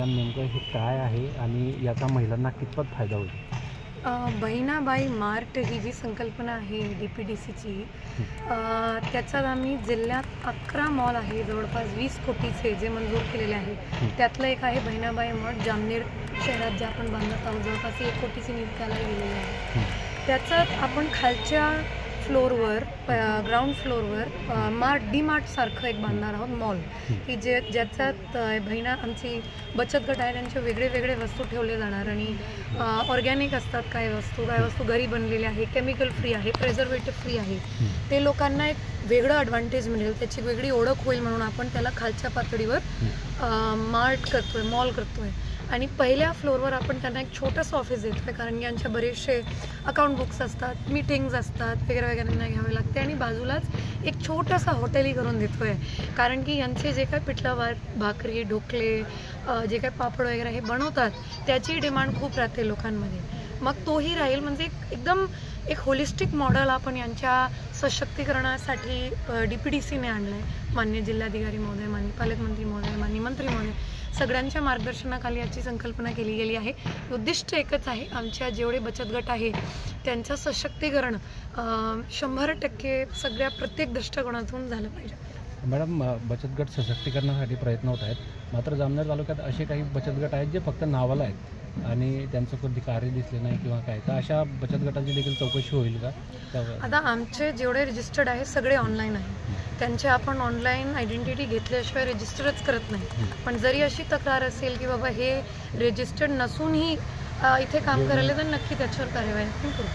नेमकं हे काय आहे आणि याचा महिलांना कितपत फायदा होईल? बहिणाबाई मार्ट ही जी संकल्पना आहे DPDCची, त्याच्यात आम्ही जिल्ह्यात 11 मॉल आहे, जवळपास 20 कोटीचे जे मंजूर केलेले आहे. त्यातलं एक आहे बहिणाबाई मार्ट जामनेर शहरात, जे आपण बांधत आहोत. जवळपास 1 कोटीची निधी गेलेली आहे. त्याच्यात आपण खालच्या फ्लोअरवर, ग्राउंड फ्लोअरवर DMart सारखं एक बांधणार आहोत मॉल, की ज्याच्यात आमची बचत गट आहे त्यांचे वेगळे वेगळे वस्तू ठेवले जाणार. आणि ऑर्गॅनिक असतात काही वस्तू घरी बनलेल्या आहे, केमिकल फ्री आहे, प्रिझर्वेटिव्ह फ्री आहे. ते लोकांना एक वेगळं ॲडव्हान्टेज मिळेल, त्याची वेगळी ओळख होईल म्हणून आपण त्याला खालच्या पातळीवर मार्ट करतोय, मॉल करतोय. आणि पहिल्या फ्लोअरवर आपण त्यांना एक छोटंसं ऑफिस देतोय, कारण यांचे बरेचसे अकाउंट बुक्स असतात, मीटिंग्स असतात, वगैरे वगैरे त्यांना घ्यावे लागते. आणि बाजूलाच एक छोटंसं हॉटेलही करून देतोय, कारण की यांचे जे काय पिठलं भाकरी, ढोकळे, जे काय पापड वगैरे हे बनवतात त्याची डिमांड खूप राहते लोकांमध्ये. मग तोही राहील. म्हणजे एकदम एक होलिस्टिक मॉडेल आपण यांच्या सशक्तीकरणासाठी DPDCने आणलं आहे. माननीय जिल्हाधिकारी महोदय, माननीय पालकमंत्री महोदय, माननीय मंत्री महोदय सगळ्यांच्या मार्गदर्शनाखाली याची संकल्पना केली गेली आहे. उद्दिष्ट एकच आहे, आमच्या जेवढे बचत गट आहे त्यांचं सशक्तीकरण 100% सगळ्या प्रत्येक दृष्टिकोनातून झालं पाहिजे. मॅडम, बचत गट सशक्तीकरणासाठी प्रयत्न होत आहेत, मात्र जामनेर तालुक्यात असे काही बचत गट आहेत जे फक्त नावाला आहेत आणि त्यांचं कोणती कार्य दिसले नाही किंवा काय, तर अशा बचत गटाची देखील चौकशी होईल का? आता आमचे जेवढे रजिस्टर्ड आहे सगळे ऑनलाईन आहे. त्यांचे आपण ऑनलाईन आयडेंटिटी घेतल्याशिवाय रजिस्टरच करत नाही. पण जरी अशी तक्रार असेल की बाबा हे रजिस्टर्ड नसूनही इथे काम करायला, तर नक्की त्याच्यावर कार्यवाही आपण करू.